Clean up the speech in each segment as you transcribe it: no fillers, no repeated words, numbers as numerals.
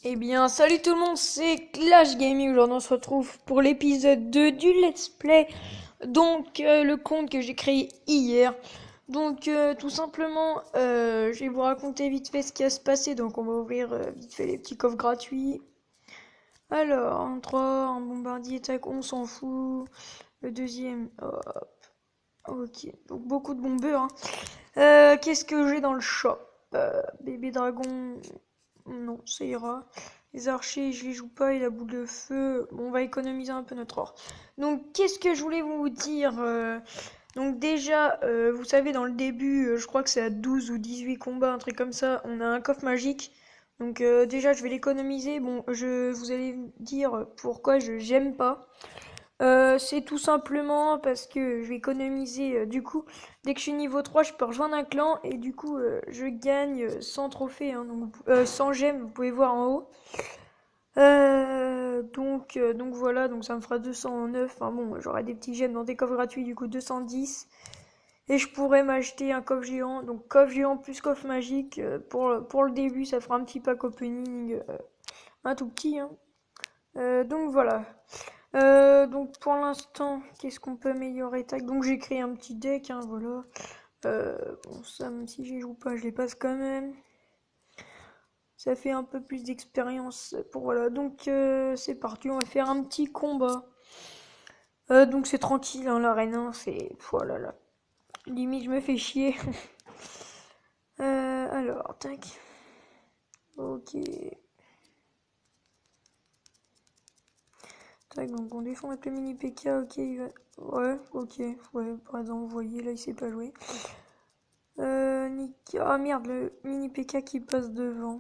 Eh bien, salut tout le monde, c'est Clash Gaming. Aujourd'hui, on se retrouve pour l'épisode 2 du Let's Play. Donc, le compte que j'ai créé hier. Donc, tout simplement, je vais vous raconter vite fait ce qui va se passer. Donc, on va ouvrir vite fait les petits coffres gratuits. Alors, un 3, un bombardier, tac, on s'en fout. Le deuxième, hop, ok. Donc, beaucoup de bombeurs, hein. Qu'est-ce que j'ai dans le shop? Bébé dragon, non, ça ira. Les archers, je les joue pas. Et la boule de feu, bon, on va économiser un peu notre or. Donc, qu'est-ce que je voulais vous dire? Donc déjà, vous savez, dans le début, je crois que c'est à 12 ou 18 combats, un truc comme ça, on a un coffre magique. Donc déjà, je vais l'économiser. Bon, vous allez me dire pourquoi j'aime pas. C'est tout simplement parce que je vais économiser. Du coup, dès que je suis niveau 3, je peux rejoindre un clan et du coup, je gagne 100 trophées, hein, donc, 100 gemmes, vous pouvez voir en haut. Donc voilà, donc ça me fera 209. Enfin bon, j'aurai des petits gemmes dans des coffres gratuits, du coup 210. Et je pourrais m'acheter un coffre géant. Donc coffre géant plus coffre magique. Pour le début, ça fera un petit pack opening. Un tout petit, hein. Donc voilà. Donc pour l'instant, qu'est-ce qu'on peut améliorer? Tac. Donc j'ai créé un petit deck, hein, voilà. Bon, ça, même si j'y joue pas, je les passe quand même. Ça fait un peu plus d'expérience pour voilà. Donc c'est parti, on va faire un petit combat. Donc c'est tranquille, hein, l'arène, hein, c'est voilà là. Limite je me fais chier. Alors tac. Ok. Tac, donc on défend avec le mini PK. Ok, ouais, ok, ouais. Par exemple, vous voyez là, il sait pas jouer. Ah merde, le mini PK qui passe devant.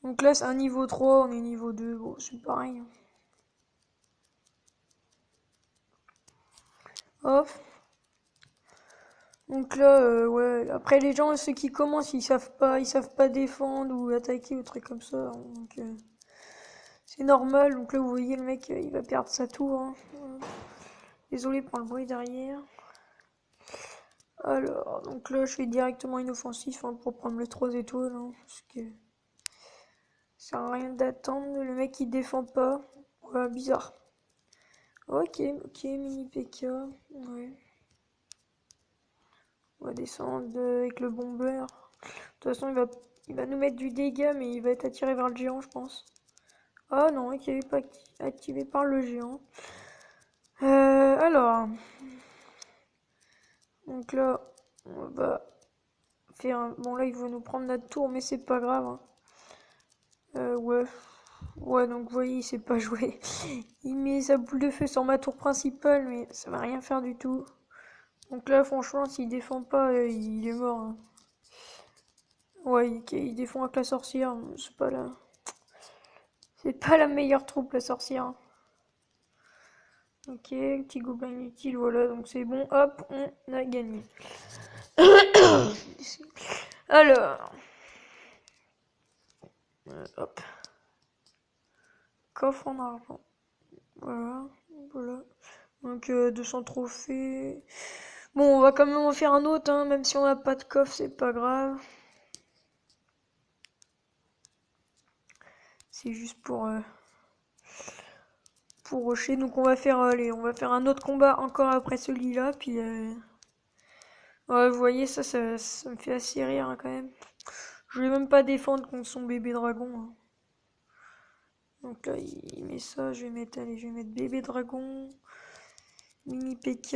Donc là c'est un niveau 3, on est niveau 2, bon c'est pareil. Hop. Donc là, ouais. Après les gens, ceux qui commencent, ils savent pas défendre ou attaquer ou trucs comme ça, hein. Donc c'est normal. Donc là, vous voyez le mec, il va perdre sa tour, hein. Désolé pour le bruit derrière. Alors, donc là, je fais directement inoffensif, hein, pour prendre les 3 étoiles, hein, parce que ça sert à rien d'attendre. Le mec il défend pas. Ouais, bizarre. Ok, ok, mini PK. Ouais. On va descendre avec le bomber. De toute façon, il va nous mettre du dégât, mais il va être attiré vers le géant, je pense. Ah non, ok, pas activé par le géant. Alors, donc là, on va faire un... Bon, là, il va nous prendre notre tour, mais c'est pas grave, hein. Ouais. Ouais, donc vous voyez, il sait pas jouer. Il met sa boule de feu sur ma tour principale, mais ça va rien faire du tout. Donc là, franchement, s'il défend pas, il est mort, hein. Ouais, il défend avec la sorcière. C'est pas la meilleure troupe, la sorcière, hein. Ok, petit gobelin inutile, voilà, donc c'est bon, hop, on a gagné. Alors, hop, coffre en argent, voilà, voilà. Donc 200 trophées. Bon, on va quand même en faire un autre, hein, même si on n'a pas de coffre, c'est pas grave. C'est juste pour rusher. Donc on va faire, allez, on va faire un autre combat encore après celui-là, puis ouais, vous voyez, ça me fait assez rire, hein, quand même. Je vais même pas défendre contre son bébé dragon, hein. Donc là, il met ça, allez, je vais mettre bébé dragon, mini PK.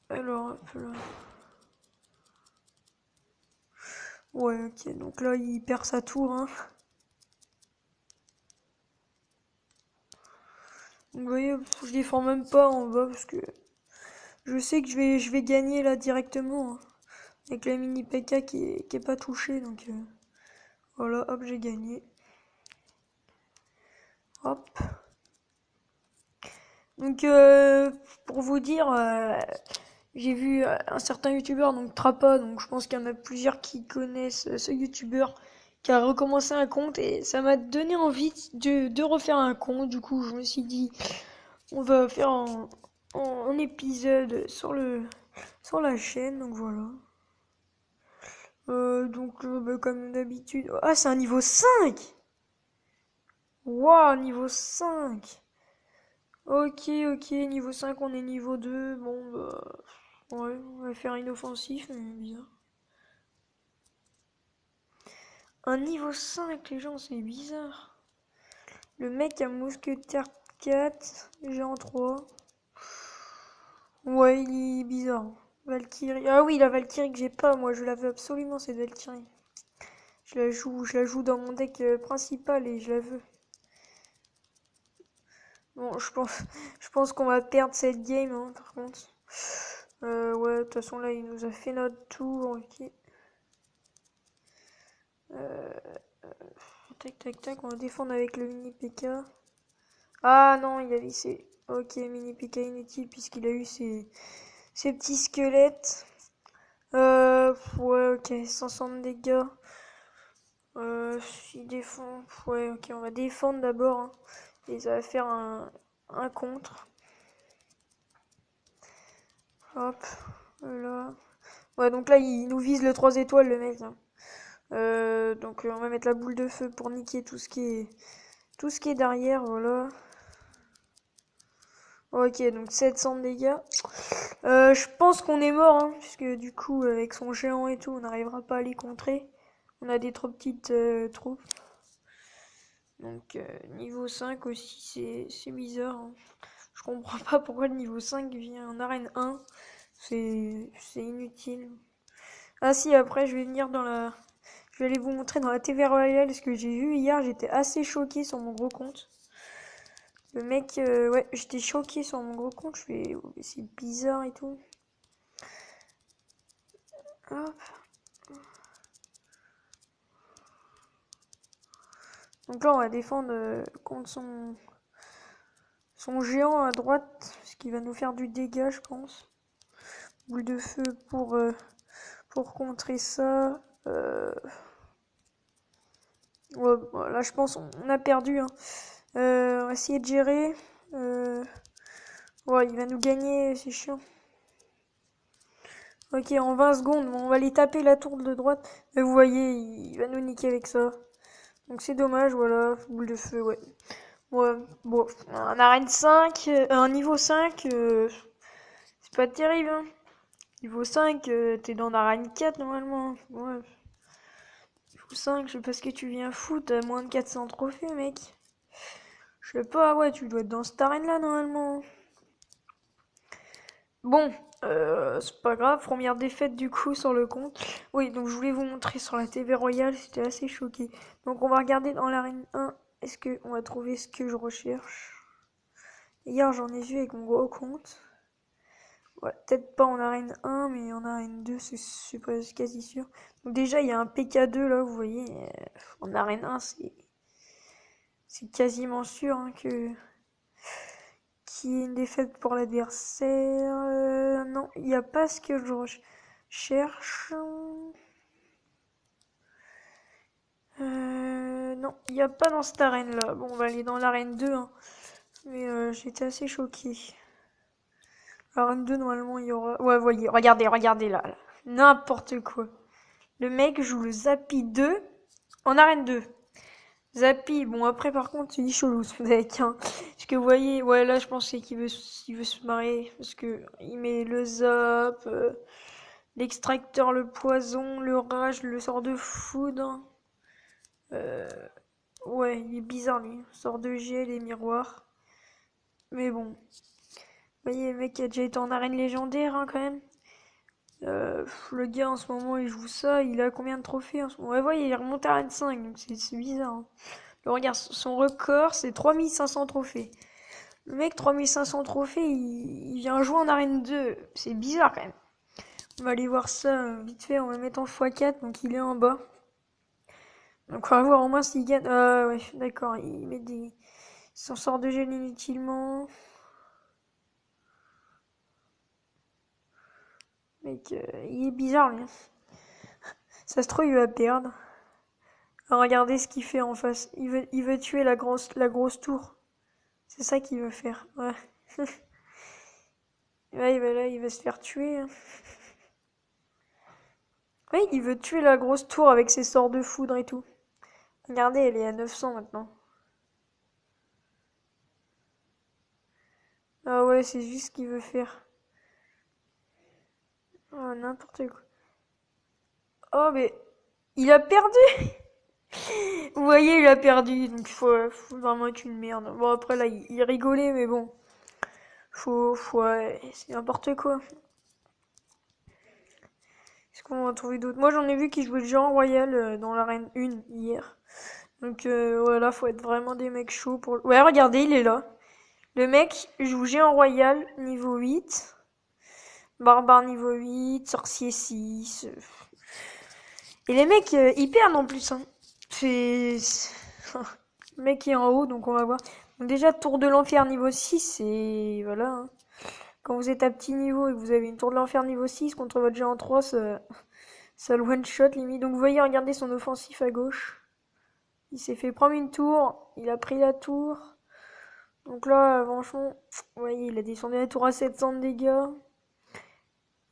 Alors, hop là. Ouais, ok, donc là, il perd sa tour, hein. Donc, vous voyez, je défends même pas en bas parce que je sais que je vais gagner là directement, hein, avec la mini PK qui est pas touchée. Donc voilà, hop, j'ai gagné. Hop. Donc pour vous dire, j'ai vu un certain youtubeur, donc Trappa, donc je pense qu'il y en a plusieurs qui connaissent ce youtubeur qui a recommencé un compte et ça m'a donné envie de refaire un compte. Du coup, je me suis dit, on va faire un épisode sur la chaîne, donc voilà. Bah, comme d'habitude. Ah, c'est un niveau 5. Waouh, niveau 5. Ok, ok, niveau 5, on est niveau 2. Bon, bah. Ouais, on va faire inoffensif, mais bizarre. Un niveau 5, les gens, c'est bizarre. Le mec a mousquetaire 4, géant 3. Ouais, il est bizarre. Valkyrie. Ah oui, la Valkyrie que j'ai pas, moi, je la veux absolument, cette Valkyrie. Je la joue dans mon deck principal et je la veux. Bon, je pense qu'on va perdre cette game, hein, par contre. Ouais, de toute façon, là, il nous a fait notre tour, ok. Euh, tac, tac, tac, on va défendre avec le mini PK. Ah non, il a laissé. Ok, mini PK inutile puisqu'il a eu ses petits squelettes. Ouais, ok, 500 de dégâts. Il défend. Ouais, ok, on va défendre d'abord, hein. Et ça va faire un contre. Hop, là. Ouais, donc là, il nous vise le 3 étoiles, le mec, hein. Donc on va mettre la boule de feu pour niquer tout ce qui est derrière, voilà. Ok, donc 700 de dégâts. Je pense qu'on est mort, hein, puisque du coup, avec son géant et tout, on n'arrivera pas à les contrer. On a des trop petites troupes. Donc niveau 5 aussi, c'est bizarre, hein. Je comprends pas pourquoi le niveau 5 vient en arène 1. C'est inutile. Ah si, après je vais venir dans la... Je vais aller vous montrer dans la TV Royale ce que j'ai vu hier. J'étais assez choqué sur mon gros compte. Le mec, ouais, j'étais choqué sur mon gros compte. Je fais, oh, c'est bizarre et tout. Hop. Donc là, on va défendre contre son géant à droite. Ce qui va nous faire du dégât, je pense. Boule de feu pour contrer ça. Ouais, bon, là, je pense on a perdu, hein. On va essayer de gérer. Ouais, il va nous gagner, c'est chiant. Ok, en 20 secondes, on va aller taper la tour de droite. Mais vous voyez, il va nous niquer avec ça. Donc c'est dommage, voilà. Boule de feu, ouais. Ouais, bon, un arène 5, un niveau 5, c'est pas terrible, hein. Niveau 5, t'es dans l'arène 4 normalement. Ouais. Niveau 5, je sais pas ce que tu viens foutre, à moins de 400 trophées, mec. Je sais pas, ouais, tu dois être dans cette arène là normalement. Bon, c'est pas grave, première défaite du coup sur le compte. Oui, donc je voulais vous montrer sur la TV Royale, j'étais assez choqué. Donc on va regarder dans l'arène 1, est-ce qu'on va trouver ce que je recherche. Hier j'en ai vu avec mon gros compte. Ouais, peut-être pas en arène 1, mais en arène 2, c'est quasi sûr. Donc déjà il y a un PK2 là, vous voyez, en arène 1 c'est quasiment sûr, hein, qu'il y ait une défaite pour l'adversaire. Non, il n'y a pas ce que je cherche. Non, il n'y a pas dans cette arène là. Bon, on va aller dans l'arène 2, hein. Mais j'étais assez choqué. L'arène 2, normalement, il y aura. Ouais, voyez, regardez là. N'importe quoi. Le mec joue le Zappy 2 en arène 2. Zappy, bon après par contre il est chelou son deck, hein. Parce que vous voyez, ouais là je pense qu'il veut se marrer. Parce que il met le zap, l'extracteur, le poison, le rage, le sort de foudre. Euh, ouais, il est bizarre lui. Sort de gel et miroir. Mais bon. Vous voyez, le mec a déjà été en arène légendaire, hein, quand même. Le gars en ce moment il joue ça, il a combien de trophées en ce moment? Ouais, voyez, il est remonté à arène 5, donc c'est bizarre, hein. Regarde, son record c'est 3500 trophées. Le mec, 3500 trophées, il vient jouer en arène 2. C'est bizarre quand même. On va aller voir ça vite fait, on va mettre en x4, donc il est en bas. Donc on va voir au moins s'il gagne. Ah ouais, d'accord, il met des... Il s'en sort de gel inutilement. Mec, il est bizarre lui. Ça se trouve, il va perdre. Alors, regardez ce qu'il fait en face. Il veut tuer la grosse tour. C'est ça qu'il veut faire. Ouais. Ouais, là, il va se faire tuer, hein. Oui, il veut tuer la grosse tour avec ses sorts de foudre et tout. Regardez, elle est à 900 maintenant. Ah ouais, c'est juste ce qu'il veut faire. Oh, n'importe quoi. Oh, mais il a perdu! Vous voyez, il a perdu, donc faut vraiment être une merde. Bon, après, là, il rigolait, mais bon. Ouais, c'est n'importe quoi. Est-ce qu'on va en trouver d'autres? Moi, j'en ai vu qui jouaient Jean Royal dans l'arène 1 hier. Donc, voilà, faut être vraiment des mecs chauds pour... Ouais, regardez, il est là. Le mec joue Géant Royal, niveau 8. Barbare niveau 8, Sorcier 6. Et les mecs, ils perdent en plus, hein. C'est... Le mec est en haut, donc on va voir. Donc déjà, tour de l'enfer niveau 6, et voilà, hein. Quand vous êtes à petit niveau et que vous avez une tour de l'enfer niveau 6 contre votre géant 3, ça le one-shot limite. Donc vous voyez, regardez son offensif à gauche. Il s'est fait prendre une tour, il a pris la tour. Donc là, franchement, vous voyez, il a descendu la tour à 700 de dégâts.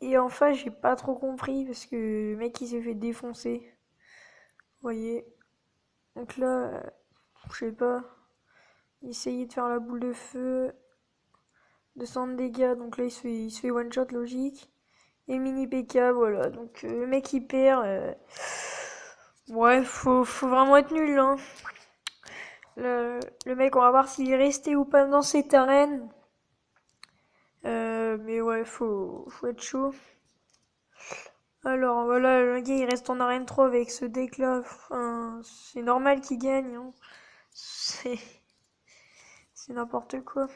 Et enfin, j'ai pas trop compris parce que le mec il s'est fait défoncer. Vous voyez. Donc là, je sais pas. Essayer de faire la boule de feu. 200 de dégâts, donc là il se fait one shot logique. Et mini PK, voilà. Donc le mec il perd. Ouais, faut vraiment être nul, hein. Le mec, on va voir s'il est resté ou pas dans cette arène. Mais ouais, faut être chaud. Alors voilà, le gars il reste en arène 3 avec ce deck là. Enfin, c'est normal qu'il gagne, hein. C'est c'est n'importe quoi.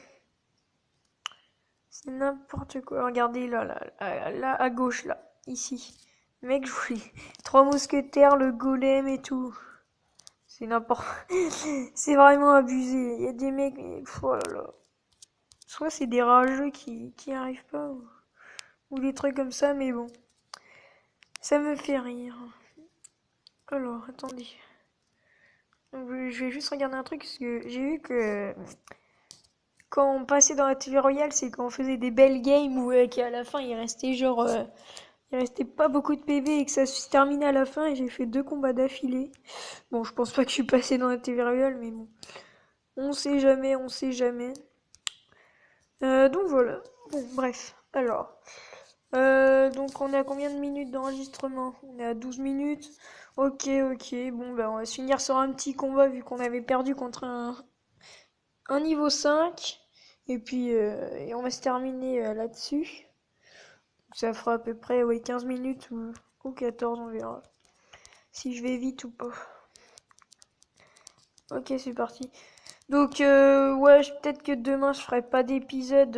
C'est n'importe quoi. Regardez là, à gauche, là, ici. Le mec joue les 3 mousquetaires, le golem et tout. C'est n'importe... C'est vraiment abusé. Il y a des mecs... Oh là là. Soit c'est des rageux qui arrivent pas, ou des trucs comme ça, mais bon. Ça me fait rire. Alors, attendez. Je vais juste regarder un truc, parce que j'ai vu que... Quand on passait dans la TV Royale, c'est quand on faisait des belles games où qu'à la fin il restait genre... il restait pas beaucoup de PV et que ça se terminait à la fin et j'ai fait 2 combats d'affilée. Bon, je pense pas que je suis passé dans la TV Royale, mais bon. On sait jamais, on sait jamais. Donc voilà. Bon, bref. Alors. Donc on est à combien de minutes d'enregistrement? On est à 12 minutes. Ok, ok. Bon, ben on va se finir sur un petit combat vu qu'on avait perdu contre un niveau 5. Et puis, et on va se terminer là-dessus. Ça fera à peu près 15 minutes ou 14, on verra. Si je vais vite ou pas. Ok, c'est parti. Donc, ouais, peut-être que demain je ferai pas d'épisode,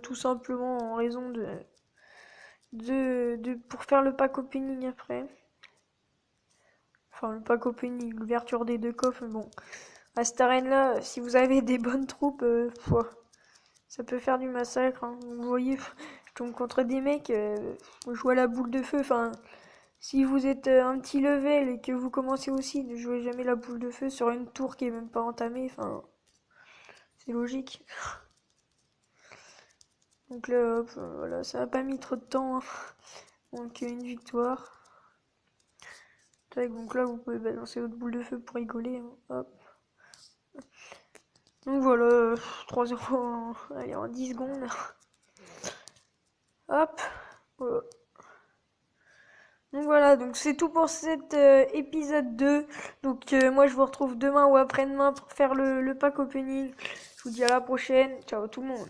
tout simplement en raison pour faire le pack opening après. Enfin, le pack opening, l'ouverture des 2 coffres, mais bon. À cette arène-là, si vous avez des bonnes troupes, ça peut faire du massacre, hein. Vous voyez, je tombe contre des mecs, je joue à la boule de feu, enfin... Si vous êtes un petit level et que vous commencez aussi, ne jouez jamais la boule de feu sur une tour qui est même pas entamée, enfin, c'est logique. Donc là, hop, voilà, ça a pas mis trop de temps, hein. Donc une victoire. Tac, donc là, vous pouvez balancer votre boule de feu pour rigoler, hein. Hop. Donc voilà, 3-0 allez, en 10 secondes. Hop. Voilà. Donc voilà, donc c'est tout pour cet épisode 2. Donc moi je vous retrouve demain ou après-demain pour faire le pack opening. Je vous dis à la prochaine. Ciao tout le monde.